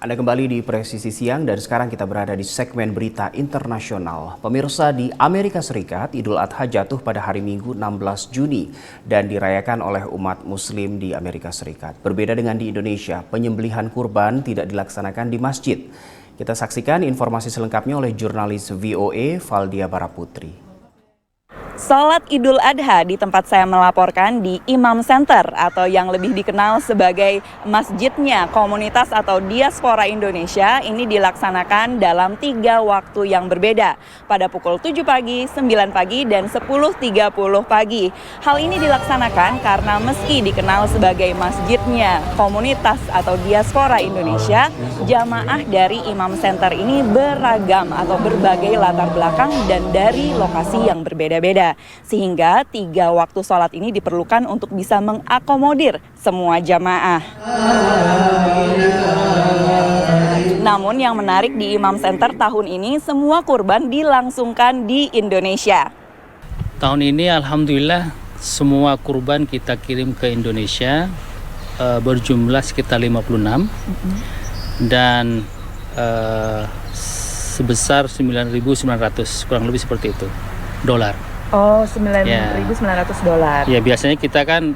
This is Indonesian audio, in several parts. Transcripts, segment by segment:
Anda kembali di Presisi Siang dan sekarang kita berada di segmen berita internasional. Pemirsa, di Amerika Serikat, Idul Adha jatuh pada hari Minggu 16 Juni dan dirayakan oleh umat Muslim di Amerika Serikat. Berbeda dengan di Indonesia, penyembelihan kurban tidak dilaksanakan di masjid. Kita saksikan informasi selengkapnya oleh jurnalis VOA Valdia Baraputri. Salat Idul Adha di tempat saya melaporkan di Imam Center atau yang lebih dikenal sebagai masjidnya komunitas atau diaspora Indonesia ini dilaksanakan dalam 3 waktu yang berbeda pada pukul 7 pagi, 9 pagi, dan 10.30 pagi. Hal ini dilaksanakan karena meski dikenal sebagai masjidnya komunitas atau diaspora Indonesia, jamaah dari Imam Center ini beragam atau berbagai latar belakang dan dari lokasi yang berbeda-beda. Sehingga 3 waktu sholat ini diperlukan untuk bisa mengakomodir semua jamaah. Namun yang menarik di Imam Center tahun ini semua kurban dilangsungkan di Indonesia. Tahun ini alhamdulillah semua kurban kita kirim ke Indonesia berjumlah sekitar 56 dan sebesar 9.900 kurang lebih seperti itu dolar. Oh, 9.900 dolar. Ya, biasanya kita kan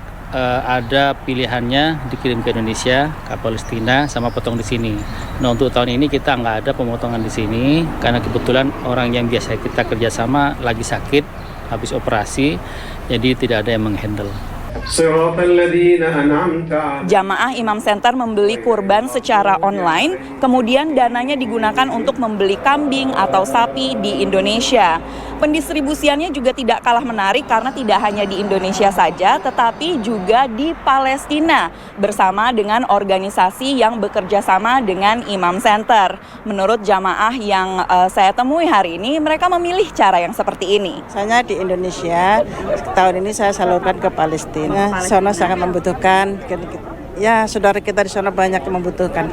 ada pilihannya dikirim ke Indonesia, ke Palestina, sama potong di sini. Nah, untuk tahun ini kita nggak ada pemotongan di sini karena kebetulan orang yang biasa kita kerjasama lagi sakit, habis operasi, jadi tidak ada yang menghandle. Jamaah Imam Center membeli kurban secara online, kemudian dananya digunakan untuk membeli kambing atau sapi di Indonesia. Pendistribusiannya juga tidak kalah menarik karena tidak hanya di Indonesia saja, tetapi juga di Palestina bersama dengan organisasi yang bekerja sama dengan Imam Center. Menurut jamaah yang saya temui hari ini, mereka memilih cara yang seperti ini. Saya di Indonesia, tahun ini saya salurkan ke Palestina. Sana sangat membutuhkan, ya saudara kita di sana banyak yang membutuhkan.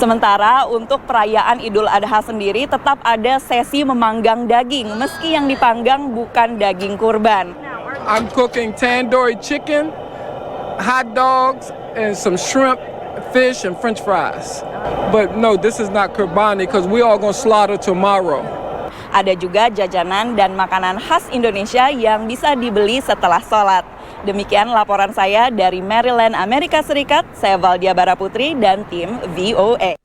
Sementara untuk perayaan Idul Adha sendiri tetap ada sesi memanggang daging, meski yang dipanggang bukan daging kurban. I'm cooking tandoori chicken, hot dogs, and some shrimp, fish, and French fries. But no, this is not kurbani because we all gonna slaughter tomorrow. Ada juga jajanan dan makanan khas Indonesia yang bisa dibeli setelah sholat. Demikian laporan saya dari Maryland, Amerika Serikat. Saya Valdia Baraputri dan tim VOA.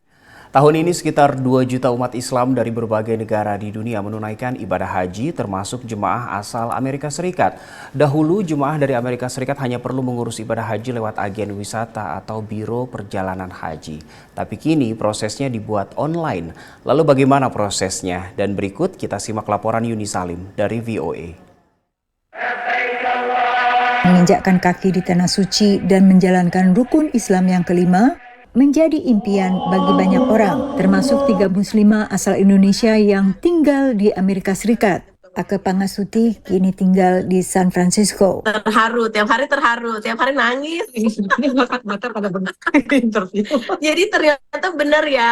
Tahun ini sekitar 2 juta umat Islam dari berbagai negara di dunia menunaikan ibadah haji termasuk jemaah asal Amerika Serikat. Dahulu jemaah dari Amerika Serikat hanya perlu mengurus ibadah haji lewat agen wisata atau biro perjalanan haji. Tapi kini prosesnya dibuat online. Lalu bagaimana prosesnya? Dan berikut kita simak laporan Yuni Salim dari VOA. Menginjakkan kaki di tanah suci dan menjalankan rukun Islam yang kelima menjadi impian bagi banyak orang, termasuk 3 muslimah asal Indonesia yang tinggal di Amerika Serikat. Ake Pangasuti kini tinggal di San Francisco. Terharu, tiap hari nangis. Mata pada benar interview. Jadi ternyata benar ya,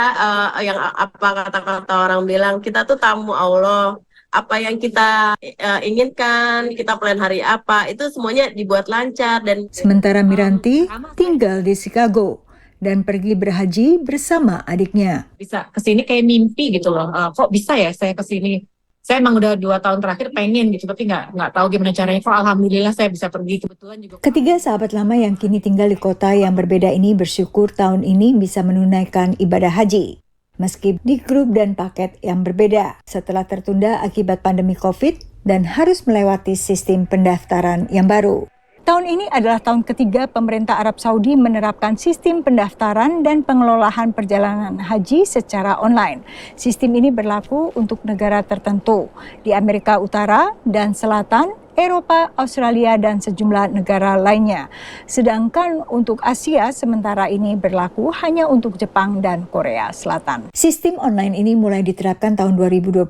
yang apa kata-kata orang bilang, kita tuh tamu Allah. Apa yang kita inginkan, kita plan hari apa, itu semuanya dibuat lancar. Dan sementara Miranti tinggal di Chicago dan pergi berhaji bersama adiknya. Bisa kesini kayak mimpi gitu loh. Kok bisa ya saya kesini? Saya emang udah 2 tahun terakhir pengen gitu, tapi nggak tahu gimana caranya. Kok alhamdulillah saya bisa pergi, kebetulan juga. Ketiga sahabat lama yang kini tinggal di kota yang berbeda ini bersyukur tahun ini bisa menunaikan ibadah haji. Meski di grup dan paket yang berbeda setelah tertunda akibat pandemi COVID dan harus melewati sistem pendaftaran yang baru. Tahun ini adalah tahun ketiga pemerintah Arab Saudi menerapkan sistem pendaftaran dan pengelolaan perjalanan haji secara online. Sistem ini berlaku untuk negara tertentu di Amerika Utara dan Selatan, Eropa, Australia, dan sejumlah negara lainnya. Sedangkan untuk Asia, sementara ini berlaku hanya untuk Jepang dan Korea Selatan. Sistem online ini mulai diterapkan tahun 2022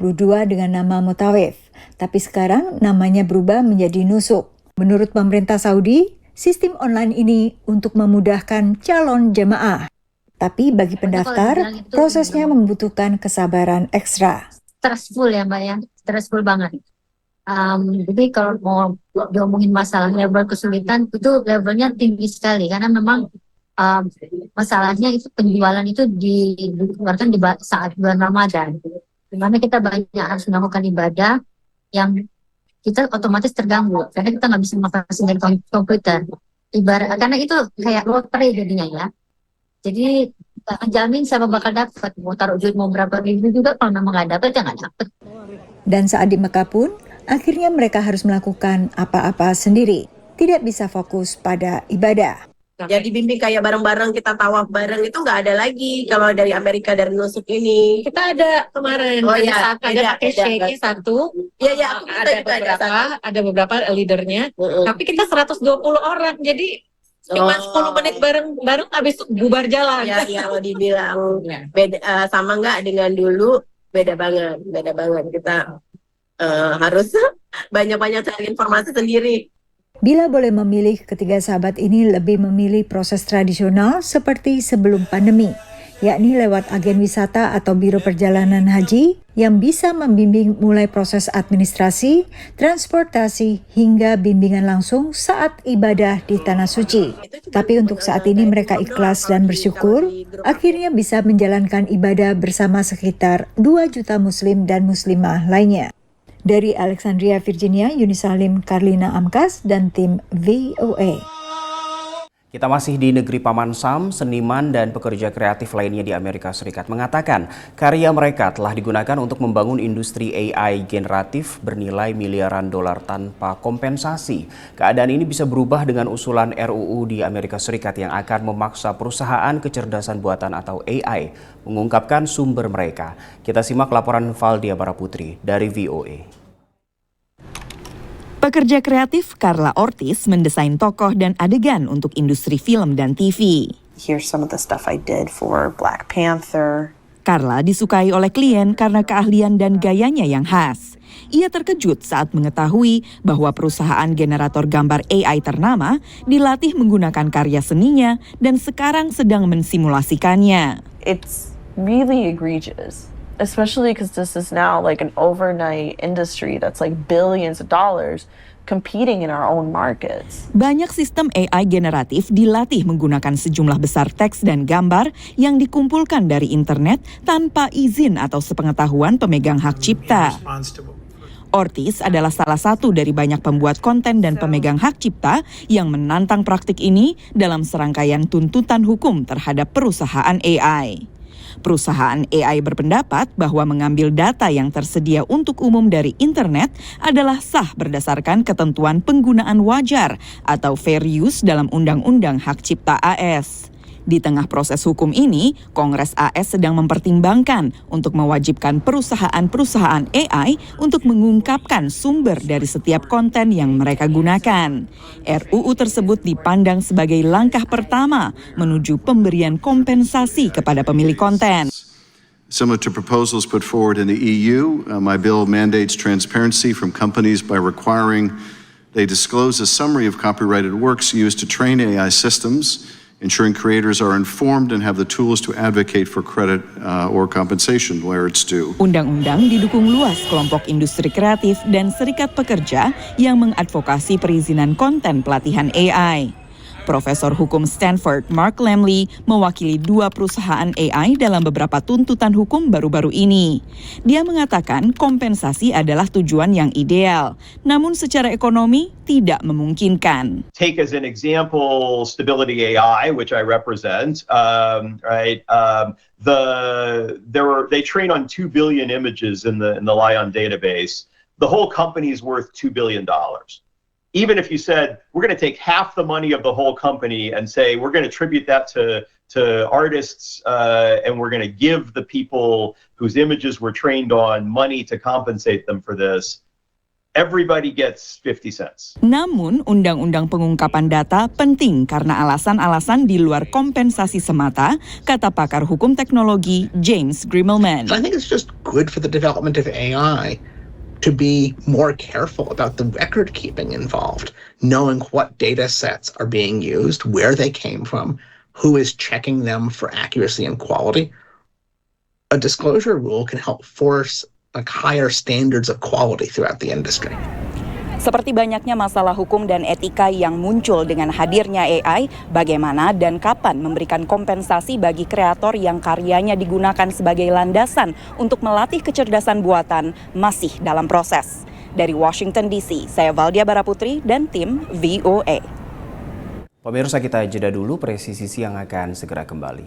dengan nama Mutawif, tapi sekarang namanya berubah menjadi Nusuk. Menurut pemerintah Saudi, sistem online ini untuk memudahkan calon jemaah. Tapi bagi pendaftar, prosesnya membutuhkan kesabaran ekstra. Stressful ya Mbak ya, stressful banget. Jadi kalau mau diomongin masalah level kesulitan itu levelnya tinggi sekali karena memang Masalahnya itu penjualan itu dikeluarkan saat bulan Ramadan, di mana kita banyak harus melakukan ibadah yang kita otomatis terganggu karena kita nggak bisa mengakses dari komputer. Karena itu kayak lotre jadinya ya. Jadi nggak menjamin siapa bakal dapat. Mau taruh duit mau berapa ribu juga kalau memang nggak dapat ya nggak dapat. Dan saat di Mekah pun, akhirnya mereka harus melakukan apa-apa sendiri. Tidak bisa fokus pada ibadah. Jadi bimbing kayak bareng-bareng kita tawaf bareng itu nggak ada lagi kalau dari Amerika dari nusuk ini. Kita ada kemarin, Oh iya, ada pakai shake satu. Iya, ada beberapa leadernya. Tapi kita 120 orang, jadi cuma 10 menit bareng habis itu bubar jalan. Ya, kalau dibilang beda, sama nggak dengan dulu, beda banget. Kita harus banyak-banyak cari informasi sendiri. Bila boleh memilih, ketiga sahabat ini lebih memilih proses tradisional seperti sebelum pandemi, yakni lewat agen wisata atau biro perjalanan haji yang bisa membimbing mulai proses administrasi, transportasi, hingga bimbingan langsung saat ibadah di Tanah Suci. Tapi untuk saat ini mereka ikhlas dan bersyukur, akhirnya bisa menjalankan ibadah bersama sekitar 2 juta muslim dan muslimah lainnya. Dari Alexandria, Virginia, Yunisalim Karlina Amkas, dan tim VOA. Kita masih di negeri Paman Sam, seniman dan pekerja kreatif lainnya di Amerika Serikat mengatakan karya mereka telah digunakan untuk membangun industri AI generatif bernilai miliaran dolar tanpa kompensasi. Keadaan ini bisa berubah dengan usulan RUU di Amerika Serikat yang akan memaksa perusahaan kecerdasan buatan atau AI mengungkapkan sumber mereka. Kita simak laporan Valdia Baraputri dari VOA. Pekerja kreatif Carla Ortiz mendesain tokoh dan adegan untuk industri film dan TV. Here's some of the stuff I did for Black Panther. Carla disukai oleh klien karena keahlian dan gayanya yang khas. Ia terkejut saat mengetahui bahwa perusahaan generator gambar AI ternama dilatih menggunakan karya seninya dan sekarang sedang mensimulasikannya. It's really egregious. Especially because this is now like an overnight industry that's like billions of dollars competing in our own markets. Banyak sistem AI generatif dilatih menggunakan sejumlah besar teks dan gambar yang dikumpulkan dari internet tanpa izin atau sepengetahuan pemegang hak cipta. Ortiz adalah salah satu dari banyak pembuat konten dan pemegang hak cipta yang menantang praktik ini dalam serangkaian tuntutan hukum terhadap perusahaan AI. Perusahaan AI berpendapat bahwa mengambil data yang tersedia untuk umum dari internet adalah sah berdasarkan ketentuan penggunaan wajar atau fair use dalam Undang-Undang Hak Cipta AS. Di tengah proses hukum ini, Kongres AS sedang mempertimbangkan untuk mewajibkan perusahaan-perusahaan AI untuk mengungkapkan sumber dari setiap konten yang mereka gunakan. RUU tersebut dipandang sebagai langkah pertama menuju pemberian kompensasi kepada pemilik konten. Similar to proposals put forward in the EU, my bill mandates transparency from companies by requiring they disclose a summary of copyrighted works used to train AI systems, ensuring creators are informed and have the tools to advocate for credit or compensation where it's due. Undang-undang didukung luas kelompok industri kreatif dan serikat pekerja yang mengadvokasi perizinan konten pelatihan AI. Profesor Hukum Stanford Mark Lamley mewakili 2 perusahaan AI dalam beberapa tuntutan hukum baru-baru ini. Dia mengatakan kompensasi adalah tujuan yang ideal, namun secara ekonomi tidak memungkinkan. Take as an example Stability AI, which I represent, they train on 2 billion images in the Lion database. The whole company is worth $2 billion. Even if you said, we're going to take half the money of the whole company and say, we're going to attribute that to artists and we're going to give the people whose images were trained on money to compensate them for this, everybody gets 50 cents. Namun, undang-undang pengungkapan data penting karena alasan-alasan di luar kompensasi semata, kata pakar hukum teknologi James Grimmelman. I think it's just good for the development of AI to be more careful about the record keeping involved, knowing what data sets are being used, where they came from, who is checking them for accuracy and quality. A disclosure rule can help force higher standards of quality throughout the industry. Seperti banyaknya masalah hukum dan etika yang muncul dengan hadirnya AI, bagaimana dan kapan memberikan kompensasi bagi kreator yang karyanya digunakan sebagai landasan untuk melatih kecerdasan buatan masih dalam proses. Dari Washington DC, saya Valdia Baraputri dan tim VOA. Pemirsa, kita jeda dulu, Presisi Siang akan segera kembali.